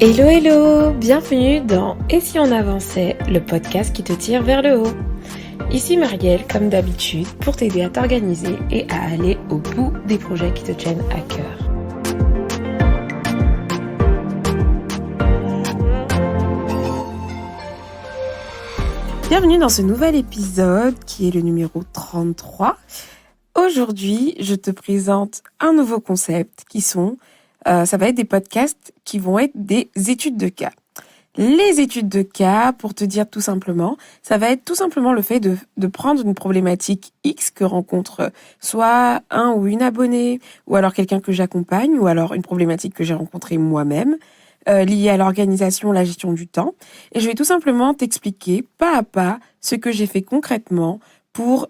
Hello hello, bienvenue dans Et si on avançait, le podcast qui te tire vers le haut. Ici Marielle, comme d'habitude, pour t'aider à t'organiser et à aller au bout des projets qui te tiennent à cœur. Bienvenue dans ce nouvel épisode qui est le numéro 33. Aujourd'hui, je te présente un nouveau concept qui sont... ça va être des podcasts qui vont être des études de cas. Les études de cas, pour te dire tout simplement, ça va être tout simplement le fait de prendre une problématique X que rencontre soit un ou une abonnée, ou alors quelqu'un que j'accompagne, ou alors une problématique que j'ai rencontrée moi-même, liée à l'organisation, la gestion du temps. Et je vais tout simplement t'expliquer pas à pas ce que j'ai fait concrètement pour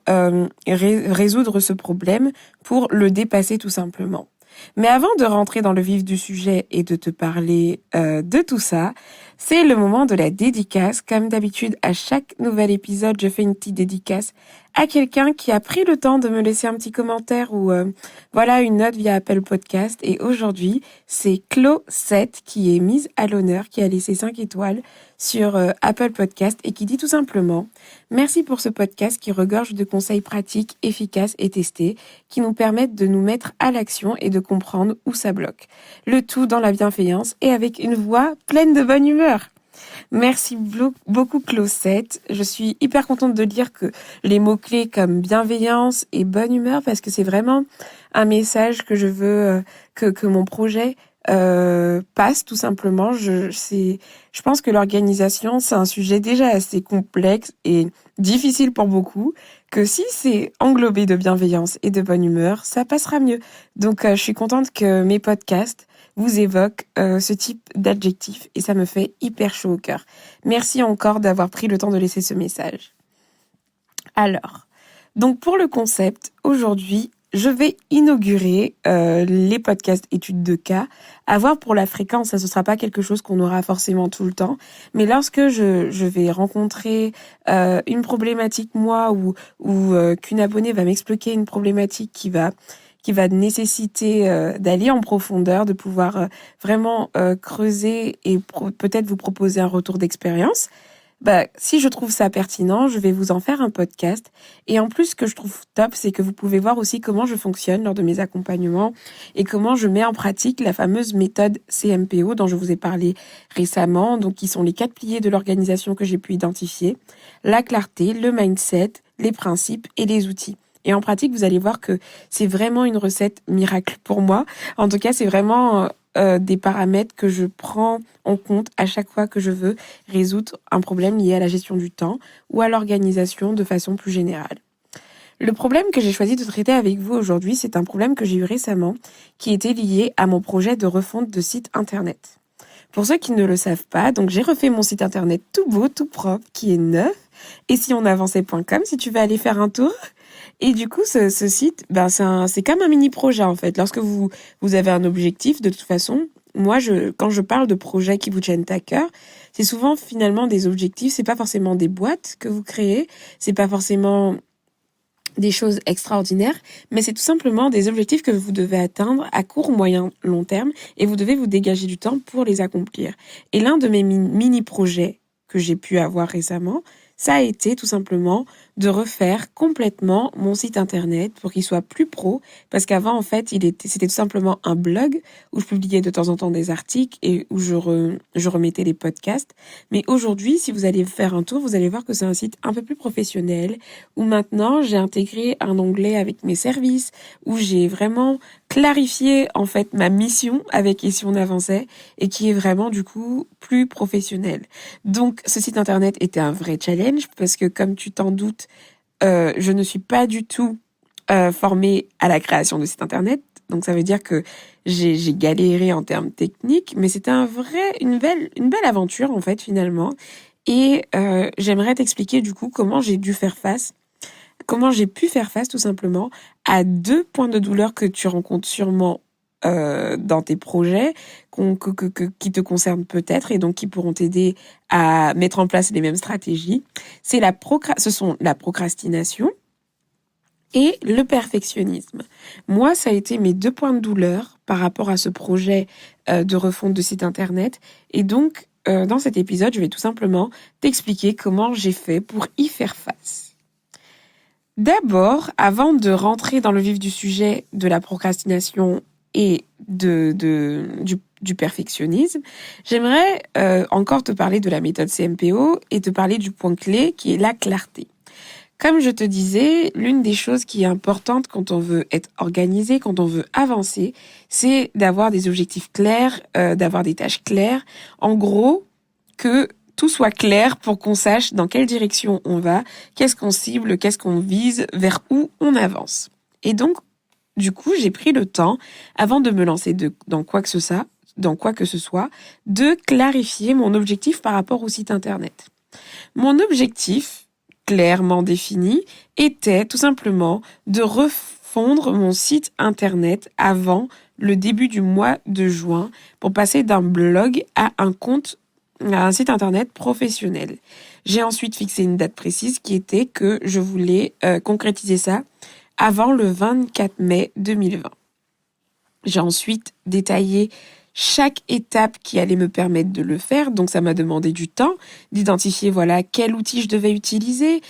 résoudre ce problème, pour le dépasser tout simplement. Mais avant de rentrer dans le vif du sujet et de te parler de tout ça, c'est le moment de la dédicace. Comme d'habitude, à chaque nouvel épisode, je fais une petite dédicace à quelqu'un qui a pris le temps de me laisser un petit commentaire ou une note via Apple Podcast. Et aujourd'hui, c'est Clo7 qui est mise à l'honneur, qui a laissé 5 étoiles sur Apple Podcast et qui dit tout simplement « Merci pour ce podcast qui regorge de conseils pratiques, efficaces et testés qui nous permettent de nous mettre à l'action et de comprendre où ça bloque. Le tout dans la bienveillance et avec une voix pleine de bonne humeur. » Merci beaucoup Clo7. Je suis hyper contente de lire que les mots-clés comme bienveillance et bonne humeur, parce que c'est vraiment un message que je veux que mon projet passe tout simplement. Je pense que l'organisation, c'est un sujet déjà assez complexe et difficile pour beaucoup, que si c'est englobé de bienveillance et de bonne humeur, ça passera mieux. Donc je suis contente que mes podcasts vous évoquent ce type d'adjectif et ça me fait hyper chaud au cœur. Merci encore d'avoir pris le temps de laisser ce message. Alors, donc pour le concept, aujourd'hui, je vais inaugurer les podcasts études de cas. À voir pour la fréquence, ça ce sera pas quelque chose qu'on aura forcément tout le temps, mais lorsque je vais rencontrer une problématique moi ou qu'une abonnée va m'expliquer une problématique qui va nécessiter d'aller en profondeur, de pouvoir vraiment creuser et peut-être vous proposer un retour d'expérience. Si je trouve ça pertinent, je vais vous en faire un podcast. Et en plus, ce que je trouve top, c'est que vous pouvez voir aussi comment je fonctionne lors de mes accompagnements et comment je mets en pratique la fameuse méthode CMPO dont je vous ai parlé récemment, donc qui sont les 4 piliers de l'organisation que j'ai pu identifier: la clarté, le mindset, les principes et les outils. Et en pratique, vous allez voir que c'est vraiment une recette miracle pour moi. En tout cas, c'est vraiment des paramètres que je prends en compte à chaque fois que je veux résoudre un problème lié à la gestion du temps ou à l'organisation de façon plus générale. Le problème que j'ai choisi de traiter avec vous aujourd'hui, c'est un problème que j'ai eu récemment qui était lié à mon projet de refonte de site internet. Pour ceux qui ne le savent pas, donc j'ai refait mon site internet tout beau, tout propre, qui est neuf, et si on avançait.com, si tu veux aller faire un tour. Et du coup, ce site, c'est comme un mini-projet en fait. Lorsque vous avez un objectif, de toute façon, moi, quand je parle de projets qui vous tiennent à cœur, c'est souvent finalement des objectifs. C'est pas forcément des boîtes que vous créez, c'est pas forcément des choses extraordinaires, mais c'est tout simplement des objectifs que vous devez atteindre à court, moyen, long terme, et vous devez vous dégager du temps pour les accomplir. Et l'un de mes mini-projets que j'ai pu avoir récemment, ça a été tout simplement de refaire complètement mon site internet pour qu'il soit plus pro, parce qu'avant, en fait, c'était tout simplement un blog où je publiais de temps en temps des articles et où je remettais les podcasts. Mais aujourd'hui, si vous allez faire un tour, vous allez voir que c'est un site un peu plus professionnel, où maintenant, j'ai intégré un onglet avec mes services, où j'ai vraiment clarifié, en fait, ma mission avec Et si on avançait, et qui est vraiment, du coup, plus professionnel. Donc, ce site internet était un vrai challenge, parce que comme tu t'en doutes, je ne suis pas du tout formée à la création de site internet. Donc ça veut dire que j'ai galéré en termes techniques, mais c'était une belle aventure en fait finalement. Et j'aimerais t'expliquer du coup comment j'ai pu faire face tout simplement à 2 points de douleur que tu rencontres sûrement dans tes projets qui te concernent peut-être et donc qui pourront t'aider à mettre en place les mêmes stratégies. Ce sont la procrastination et le perfectionnisme. Moi, ça a été mes 2 points de douleur par rapport à ce projet de refonte de site internet. Et donc, dans cet épisode, je vais tout simplement t'expliquer comment j'ai fait pour y faire face. D'abord, avant de rentrer dans le vif du sujet de la procrastination et du perfectionnisme, j'aimerais encore te parler de la méthode CMPO et te parler du point clé qui est la clarté. Comme je te disais, l'une des choses qui est importante quand on veut être organisé, quand on veut avancer, c'est d'avoir des objectifs clairs, d'avoir des tâches claires. En gros, que tout soit clair pour qu'on sache dans quelle direction on va, qu'est-ce qu'on cible, qu'est-ce qu'on vise, vers où on avance. Et donc, du coup, j'ai pris le temps, avant de me lancer dans quoi que ce soit, de clarifier mon objectif par rapport au site internet. Mon objectif, clairement défini, était tout simplement de refondre mon site internet avant le début du mois de juin pour passer d'un blog à un site internet professionnel. J'ai ensuite fixé une date précise qui était que je voulais concrétiser ça avant le 24 mai 2020. J'ai ensuite détaillé chaque étape qui allait me permettre de le faire. Donc, ça m'a demandé du temps d'identifier, quel outil je devais utiliser,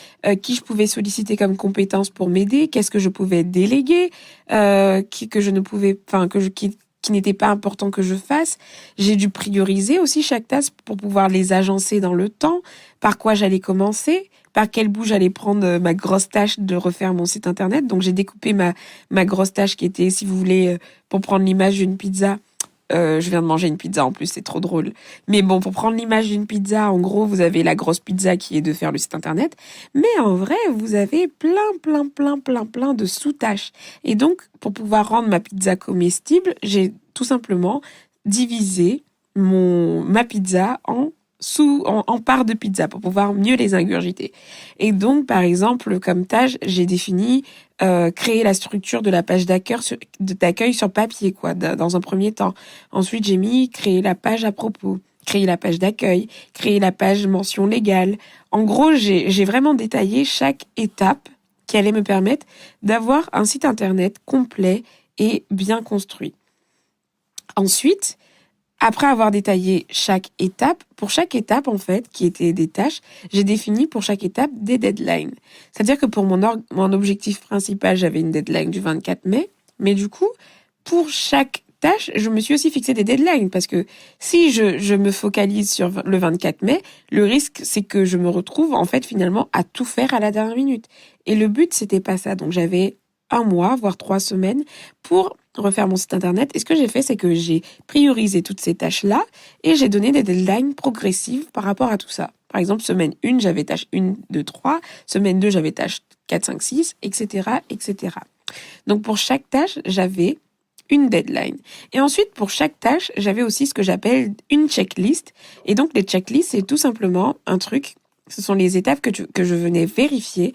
qui je pouvais solliciter comme compétence pour m'aider, qu'est-ce que je pouvais déléguer, qui n'était pas important que je fasse. J'ai dû prioriser aussi chaque tâche pour pouvoir les agencer dans le temps, par quoi j'allais commencer, par quel bout j'allais prendre ma grosse tâche de refaire mon site internet. Donc, j'ai découpé ma grosse tâche qui était, si vous voulez, pour prendre l'image d'une pizza. Je viens de manger une pizza en plus, c'est trop drôle. Mais bon, pour prendre l'image d'une pizza, en gros, vous avez la grosse pizza qui est de faire le site internet. Mais en vrai, vous avez plein de sous-tâches. Et donc, pour pouvoir rendre ma pizza comestible, j'ai tout simplement divisé ma pizza en parts de pizza pour pouvoir mieux les ingurgiter. Et donc, par exemple, comme tâche, j'ai défini créer la structure de la page d'accueil sur papier, dans un premier temps. Ensuite, j'ai mis créer la page à propos, créer la page d'accueil, créer la page mention légale. En gros, j'ai vraiment détaillé chaque étape qui allait me permettre d'avoir un site internet complet et bien construit. Ensuite, après avoir détaillé pour chaque étape, en fait, qui était des tâches, j'ai défini pour chaque étape des deadlines. C'est-à-dire que pour mon objectif principal, j'avais une deadline du 24 mai, mais du coup, pour chaque tâche, je me suis aussi fixé des deadlines, parce que si je me focalise sur le 24 mai, le risque, c'est que je me retrouve, en fait, finalement, à tout faire à la dernière minute. Et le but, c'était pas ça. Donc, j'avais 1 mois, voire 3 semaines pour refaire mon site internet. Et ce que j'ai fait, c'est que j'ai priorisé toutes ces tâches-là et j'ai donné des deadlines progressives par rapport à tout ça. Par exemple, semaine 1, j'avais tâche 1, 2, 3. Semaine 2, j'avais tâche 4, 5, 6, etc., etc. Donc, pour chaque tâche, j'avais une deadline. Et ensuite, pour chaque tâche, j'avais aussi ce que j'appelle une checklist. Et donc, les checklists, c'est tout simplement un truc. Ce sont les étapes que je venais vérifier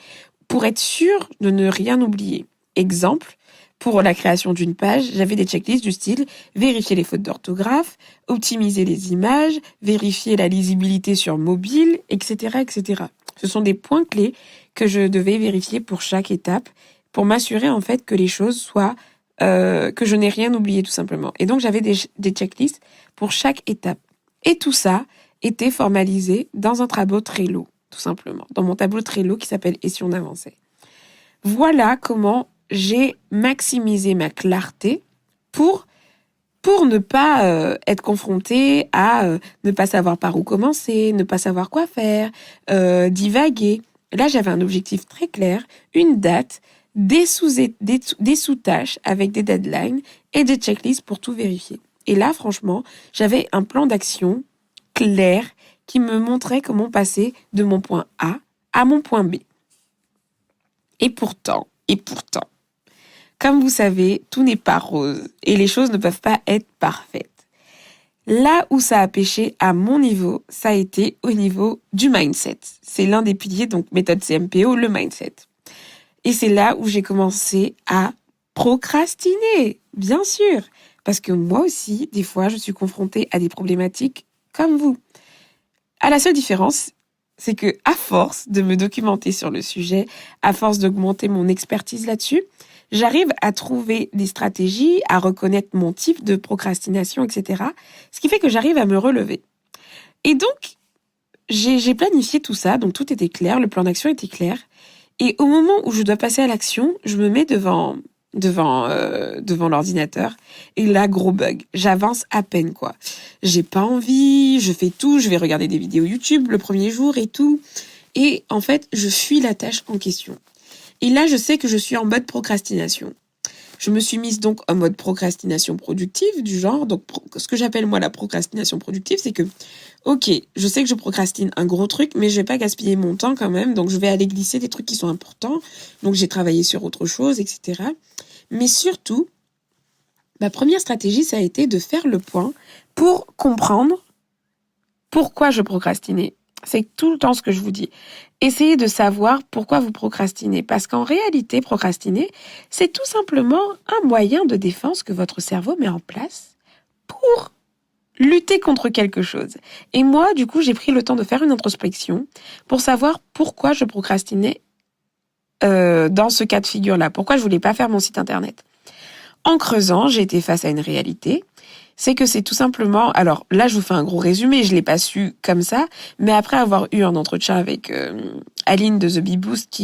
pour être sûr de ne rien oublier. Exemple, pour la création d'une page, j'avais des checklists du style vérifier les fautes d'orthographe, optimiser les images, vérifier la lisibilité sur mobile, etc., etc. Ce sont des points clés que je devais vérifier pour chaque étape pour m'assurer en fait que les choses soient que je n'ai rien oublié tout simplement. Et donc j'avais des checklists pour chaque étape. Et tout ça était formalisé dans un tableau Trello, tout simplement, dans mon tableau Trello qui s'appelle Et si on avançait. Voilà comment j'ai maximisé ma clarté pour ne pas être confrontée à ne pas savoir par où commencer, ne pas savoir quoi faire, divaguer. Là, j'avais un objectif très clair, une date, des sous-tâches avec des deadlines et des checklists pour tout vérifier. Et là, franchement, j'avais un plan d'action clair qui me montrait comment passer de mon point A à mon point B. Et pourtant, comme vous savez, tout n'est pas rose et les choses ne peuvent pas être parfaites. Là où ça a pêché à mon niveau, ça a été au niveau du mindset. C'est l'un des piliers, donc méthode CMPO, le mindset. Et c'est là où j'ai commencé à procrastiner, bien sûr. Parce que moi aussi, des fois, je suis confrontée à des problématiques comme vous. À la seule différence, c'est que à force de me documenter sur le sujet, à force d'augmenter mon expertise là-dessus, j'arrive à trouver des stratégies, à reconnaître mon type de procrastination, etc. Ce qui fait que j'arrive à me relever. Et donc, j'ai planifié tout ça, donc tout était clair, le plan d'action était clair. Et au moment où je dois passer à l'action, je me mets devant l'ordinateur. Et là, gros bug. J'avance à peine, quoi. J'ai pas envie, je fais tout, je vais regarder des vidéos YouTube le premier jour et tout. Et en fait, je fuis la tâche en question. Et là, je sais que je suis en mode procrastination. Je me suis mise donc en mode procrastination productive du genre. Donc, ce que j'appelle moi la procrastination productive, c'est que, ok, je sais que je procrastine un gros truc, mais je vais pas gaspiller mon temps quand même. Donc, je vais aller glisser des trucs qui sont importants. Donc, j'ai travaillé sur autre chose, etc. Mais surtout, ma première stratégie, ça a été de faire le point pour comprendre pourquoi je procrastinais. C'est tout le temps ce que je vous dis. Essayez de savoir pourquoi vous procrastinez. Parce qu'en réalité, procrastiner, c'est tout simplement un moyen de défense que votre cerveau met en place pour lutter contre quelque chose. Et moi, du coup, j'ai pris le temps de faire une introspection pour savoir pourquoi je procrastinais dans ce cas de figure-là. Pourquoi je voulais pas faire mon site internet. En creusant, j'ai été face à une réalité. C'est que c'est tout simplement... Alors là, je vous fais un gros résumé, je l'ai pas su comme ça, mais après avoir eu un entretien avec Aline de The Bee Boost,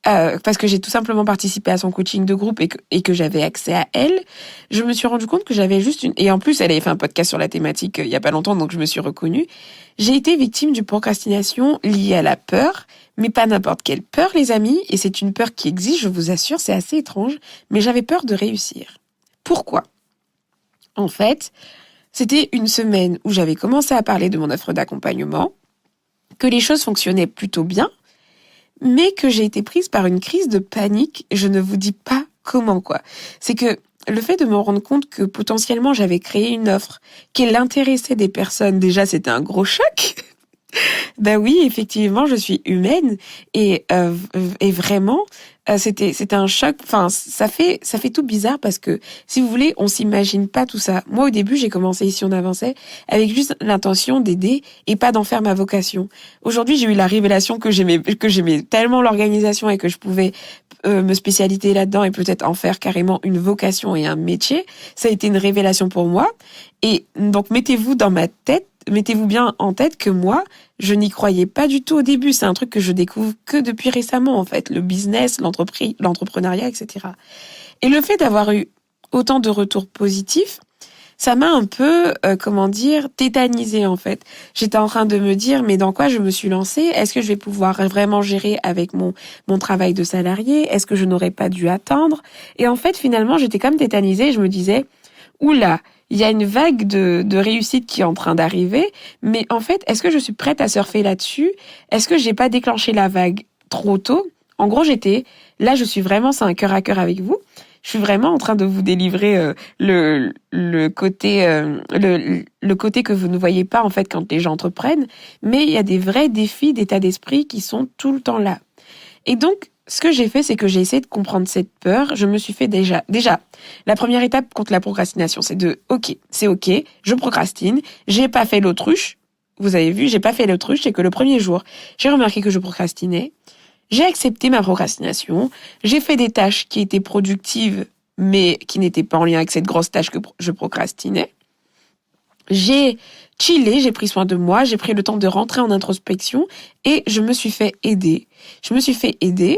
parce que j'ai tout simplement participé à son coaching de groupe et que j'avais accès à elle, je me suis rendu compte que j'avais juste une... Et en plus, elle avait fait un podcast sur la thématique il y a pas longtemps, donc je me suis reconnue. J'ai été victime d'une procrastination liée à la peur, mais pas n'importe quelle peur, les amis, et c'est une peur qui existe, je vous assure, c'est assez étrange, mais j'avais peur de réussir. Pourquoi ? En fait, c'était une semaine où j'avais commencé à parler de mon offre d'accompagnement, que les choses fonctionnaient plutôt bien, mais que j'ai été prise par une crise de panique. Je ne vous dis pas comment, quoi. C'est que le fait de me rendre compte que potentiellement j'avais créé une offre, qu'elle intéressait des personnes, déjà c'était un gros choc. Ben oui, effectivement, je suis humaine et vraiment c'était un choc. Enfin, ça fait tout bizarre parce que si vous voulez, on s'imagine pas tout ça. Moi, au début, j'ai commencé Ici on avançait avec juste l'intention d'aider et pas d'en faire ma vocation. Aujourd'hui, j'ai eu la révélation que j'aimais tellement l'organisation et que je pouvais me spécialiser là-dedans et peut-être en faire carrément une vocation et un métier. Ça a été une révélation pour moi. Et donc, mettez-vous bien en tête que moi, je n'y croyais pas du tout au début. C'est un truc que je découvre que depuis récemment, en fait. Le business, l'entrepreneuriat, etc. Et le fait d'avoir eu autant de retours positifs, ça m'a un peu, tétanisée, en fait. J'étais en train de me dire, mais dans quoi je me suis lancée? Est-ce que je vais pouvoir vraiment gérer avec mon travail de salarié? Est-ce que je n'aurais pas dû attendre? Et en fait, finalement, j'étais comme tétanisée. Je me disais, oula, il y a une vague de réussite qui est en train d'arriver, mais en fait, est-ce que je suis prête à surfer là-dessus? Est-ce que j'ai pas déclenché la vague trop tôt? En gros, je suis vraiment, c'est un cœur à cœur avec vous. Je suis vraiment en train de vous délivrer le côté que vous ne voyez pas en fait quand les gens entreprennent, mais il y a des vrais défis d'état d'esprit qui sont tout le temps là. Et donc, ce que j'ai fait, c'est que j'ai essayé de comprendre cette peur. Je me suis fait déjà, la première étape contre la procrastination, c'est c'est ok, je procrastine, j'ai pas fait l'autruche. Vous avez vu, j'ai pas fait l'autruche, c'est que le premier jour, j'ai remarqué que je procrastinais. J'ai accepté ma procrastination. J'ai fait des tâches qui étaient productives, mais qui n'étaient pas en lien avec cette grosse tâche que je procrastinais. J'ai chillé, j'ai pris soin de moi, j'ai pris le temps de rentrer en introspection et je me suis fait aider. Je me suis fait aider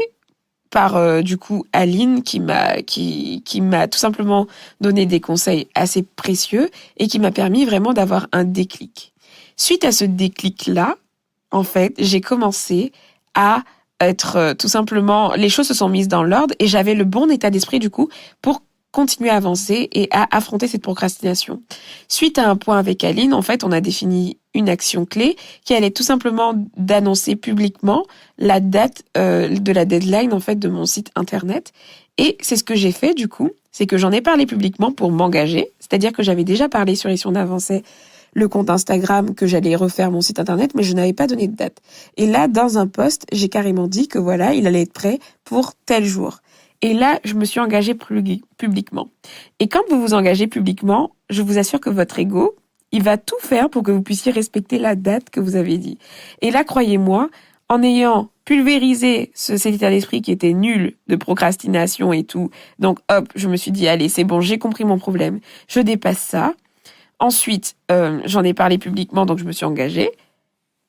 par du coup Aline qui m'a tout simplement donné des conseils assez précieux et qui m'a permis vraiment d'avoir un déclic. Suite à ce déclic-là, en fait, j'ai commencé à être tout simplement, les choses se sont mises dans l'ordre et j'avais le bon état d'esprit du coup pour continuer à avancer et à affronter cette procrastination. Suite à un point avec Aline, en fait, on a défini une action clé qui allait tout simplement d'annoncer publiquement la date de la deadline en fait de mon site internet. Et c'est ce que j'ai fait du coup, c'est que j'en ai parlé publiquement pour m'engager, c'est-à-dire que j'avais déjà parlé sur Ici on avançait le compte Instagram que j'allais refaire mon site internet, mais je n'avais pas donné de date. Et là, dans un post, j'ai carrément dit que voilà, il allait être prêt pour tel jour. Et là, je me suis engagée publiquement. Et quand vous vous engagez publiquement, je vous assure que votre ego, il va tout faire pour que vous puissiez respecter la date que vous avez dit. Et là, croyez-moi, en ayant pulvérisé cet état d'esprit qui était nul, de procrastination et tout. Donc hop, je me suis dit, allez, c'est bon, j'ai compris mon problème, je dépasse ça. Ensuite, j'en ai parlé publiquement, donc je me suis engagée.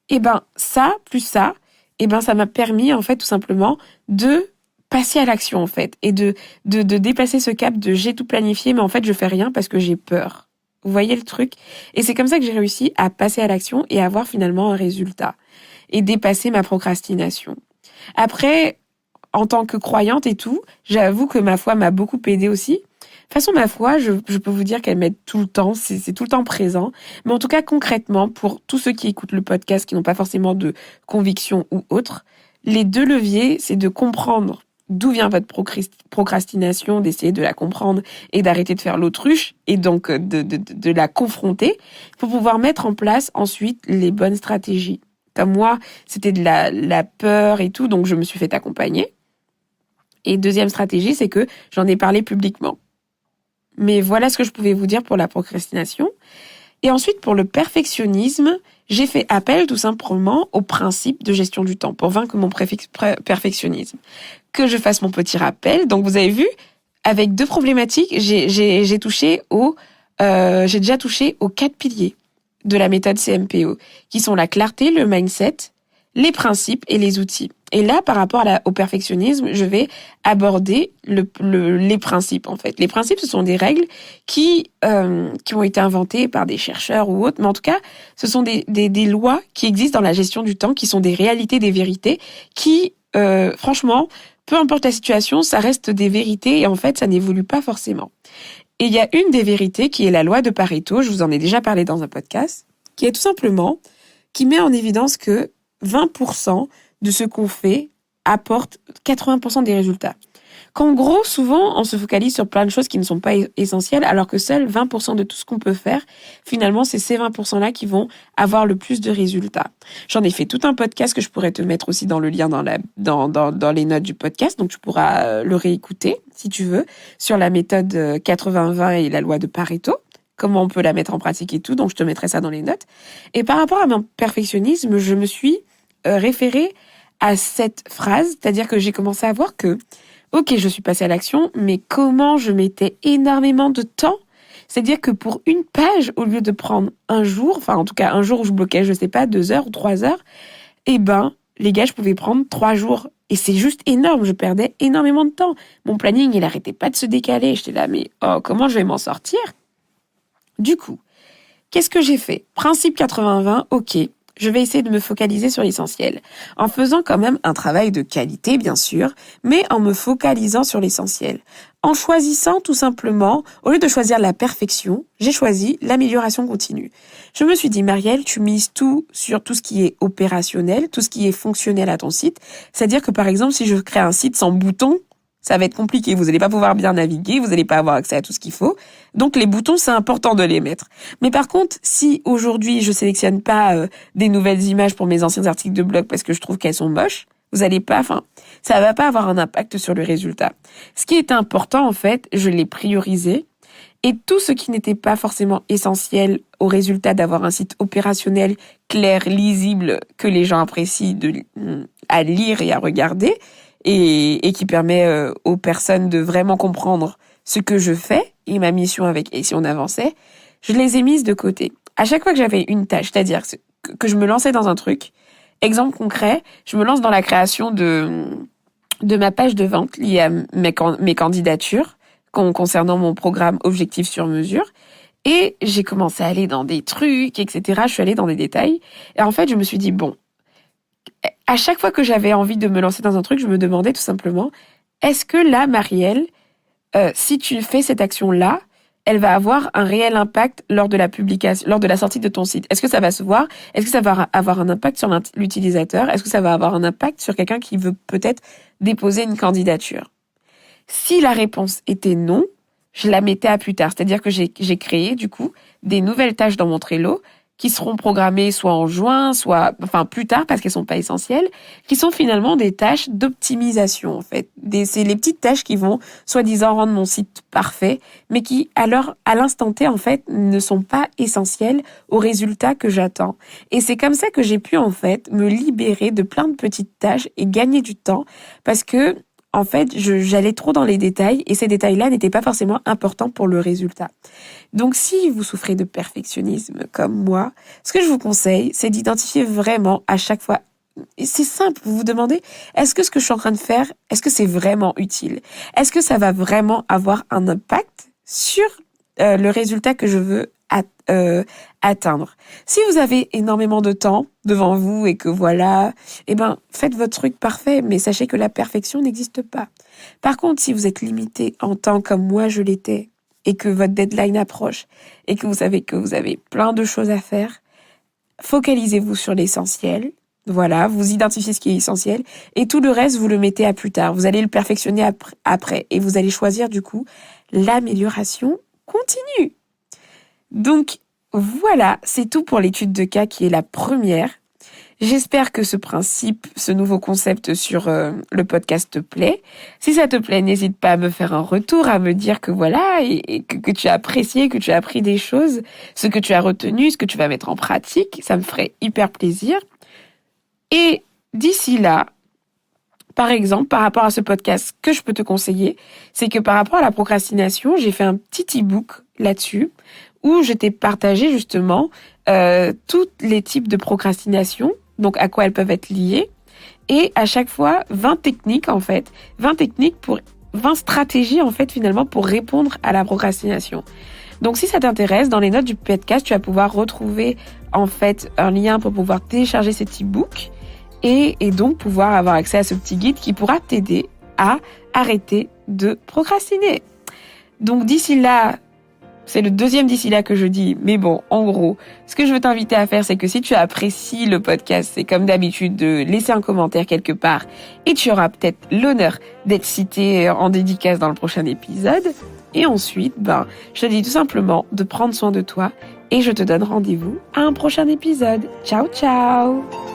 Et ben ça, plus ça, et ben ça m'a permis en fait tout simplement de passer à l'action en fait et de dépasser ce cap de j'ai tout planifié mais en fait je fais rien parce que j'ai peur. Vous voyez le truc? Et c'est comme ça que j'ai réussi à passer à l'action et avoir finalement un résultat et dépasser ma procrastination. Après, en tant que croyante et tout, j'avoue que ma foi m'a beaucoup aidée aussi. De toute façon, ma foi, je peux vous dire qu'elle m'aide tout le temps, c'est tout le temps présent. Mais en tout cas, concrètement, pour tous ceux qui écoutent le podcast, qui n'ont pas forcément de conviction ou autre, les deux leviers, c'est de comprendre d'où vient votre procrastination, d'essayer de la comprendre et d'arrêter de faire l'autruche, et donc de la confronter, pour pouvoir mettre en place ensuite les bonnes stratégies. Comme moi, c'était de la peur et tout, donc je me suis fait accompagner. Et deuxième stratégie, c'est que j'en ai parlé publiquement. Mais voilà ce que je pouvais vous dire pour la procrastination. Et ensuite, pour le perfectionnisme, j'ai fait appel tout simplement au principe de gestion du temps pour vaincre mon perfectionnisme. Que je fasse mon petit rappel. Donc, vous avez vu, avec deux problématiques, j'ai déjà touché aux 4 piliers de la méthode CMPO, qui sont la clarté, le mindset, les principes et les outils. Et là, par rapport au perfectionnisme, je vais aborder les principes, en fait. Les principes, ce sont des règles qui ont été inventées par des chercheurs ou autres, mais en tout cas, ce sont des lois qui existent dans la gestion du temps, qui sont des réalités, des vérités, qui, franchement, peu importe la situation, ça reste des vérités et en fait, ça n'évolue pas forcément. Et il y a une des vérités qui est la loi de Pareto, je vous en ai déjà parlé dans un podcast, qui est tout simplement, qui met en évidence que 20% de ce qu'on fait apporte 80% des résultats. Qu'en gros, souvent, on se focalise sur plein de choses qui ne sont pas essentielles, alors que seuls 20% de tout ce qu'on peut faire, finalement, c'est ces 20%-là qui vont avoir le plus de résultats. J'en ai fait tout un podcast que je pourrais te mettre aussi dans le lien dans les notes du podcast, donc tu pourras le réécouter, si tu veux, sur la méthode 80-20 et la loi de Pareto, comment on peut la mettre en pratique et tout, donc je te mettrai ça dans les notes. Et par rapport à mon perfectionnisme, je me suis référée à cette phrase, c'est-à-dire que j'ai commencé à voir que ok, je suis passée à l'action, mais comment je mettais énormément de temps. C'est-à-dire que pour une page, au lieu de prendre un jour, enfin en tout cas un jour où je bloquais, je sais pas, 2 heures ou 3 heures, eh ben, les gars, je pouvais prendre 3 jours. Et c'est juste énorme, je perdais énormément de temps. Mon planning, il arrêtait pas de se décaler. J'étais là, mais oh, comment je vais m'en sortir? Du coup, qu'est-ce que j'ai fait? Principe 80-20, ok. Je vais essayer de me focaliser sur l'essentiel, en faisant quand même un travail de qualité, bien sûr, mais en me focalisant sur l'essentiel. En choisissant tout simplement, au lieu de choisir la perfection, j'ai choisi l'amélioration continue. Je me suis dit, Marielle, tu mises tout sur tout ce qui est opérationnel, tout ce qui est fonctionnel à ton site. C'est-à-dire que par exemple, si je crée un site sans boutons, ça va être compliqué, vous n'allez pas pouvoir bien naviguer, vous n'allez pas avoir accès à tout ce qu'il faut. Donc les boutons, c'est important de les mettre. Mais par contre, si aujourd'hui je sélectionne pas des nouvelles images pour mes anciens articles de blog parce que je trouve qu'elles sont moches, ça va pas avoir un impact sur le résultat. Ce qui est important en fait, je l'ai priorisé et tout ce qui n'était pas forcément essentiel au résultat d'avoir un site opérationnel, clair, lisible, que les gens apprécient à lire et à regarder, et qui permet aux personnes de vraiment comprendre ce que je fais et ma mission avec et si on avançait, je les ai mises de côté. À chaque fois que j'avais une tâche, c'est-à-dire que je me lançais dans un truc, exemple concret, je me lance dans la création de ma page de vente liée à mes candidatures concernant mon programme Objectif sur mesure. Et j'ai commencé à aller dans des trucs, etc. Je suis allée dans des détails. Et en fait, je me suis dit, bon, à chaque fois que j'avais envie de me lancer dans un truc, je me demandais tout simplement, est-ce que là, Marielle, si tu fais cette action-là, elle va avoir un réel impact lors de la publication, lors de la sortie de ton site? Est-ce que ça va se voir? Est-ce que ça va avoir un impact sur l'utilisateur? Est-ce que ça va avoir un impact sur quelqu'un qui veut peut-être déposer une candidature? Si la réponse était non, je la mettais à plus tard. C'est-à-dire que j'ai créé, du coup, des nouvelles tâches dans mon Trello qui seront programmées soit en juin, soit plus tard parce qu'elles sont pas essentielles, qui sont finalement des tâches d'optimisation en fait, C'est les petites tâches qui vont, soi-disant, rendre mon site parfait, mais qui, à l'instant T, en fait, ne sont pas essentielles au résultat que j'attends. Et c'est comme ça que j'ai pu, en fait, me libérer de plein de petites tâches et gagner du temps parce que, en fait, j'allais trop dans les détails et ces détails-là n'étaient pas forcément importants pour le résultat. Donc, si vous souffrez de perfectionnisme comme moi, ce que je vous conseille, c'est d'identifier vraiment à chaque fois. Et c'est simple, vous vous demandez, est-ce que ce que je suis en train de faire, est-ce que c'est vraiment utile? Est-ce que ça va vraiment avoir un impact sur le résultat que je veux atteindre? Si vous avez énormément de temps devant vous et que voilà, faites votre truc parfait, mais sachez que la perfection n'existe pas. Par contre, si vous êtes limité en temps comme moi je l'étais et que votre deadline approche et que vous savez que vous avez plein de choses à faire, focalisez-vous sur l'essentiel. Voilà, vous identifiez ce qui est essentiel et tout le reste, vous le mettez à plus tard. Vous allez le perfectionner après et vous allez choisir du coup l'amélioration continue. Donc voilà, c'est tout pour l'étude de cas qui est la première. J'espère que ce principe, ce nouveau concept sur le podcast te plaît. Si ça te plaît, n'hésite pas à me faire un retour, à me dire que voilà, et que tu as apprécié, que tu as appris des choses, ce que tu as retenu, ce que tu vas mettre en pratique. Ça me ferait hyper plaisir. Et d'ici là, par exemple, par rapport à ce podcast, ce que je peux te conseiller, c'est que par rapport à la procrastination, j'ai fait un petit e-book là-dessus où je t'ai partagé justement tous les types de procrastination, donc à quoi elles peuvent être liées, et à chaque fois 20 techniques 20 stratégies en fait finalement pour répondre à la procrastination. Donc si ça t'intéresse, dans les notes du podcast, tu vas pouvoir retrouver en fait un lien pour pouvoir télécharger cet e-book et donc pouvoir avoir accès à ce petit guide qui pourra t'aider à arrêter de procrastiner. Donc d'ici là, c'est le deuxième d'ici là que je dis, mais bon, en gros, ce que je veux t'inviter à faire, c'est que si tu apprécies le podcast, c'est comme d'habitude de laisser un commentaire quelque part et tu auras peut-être l'honneur d'être cité en dédicace dans le prochain épisode. Et ensuite, je te dis tout simplement de prendre soin de toi et je te donne rendez-vous à un prochain épisode. Ciao, ciao!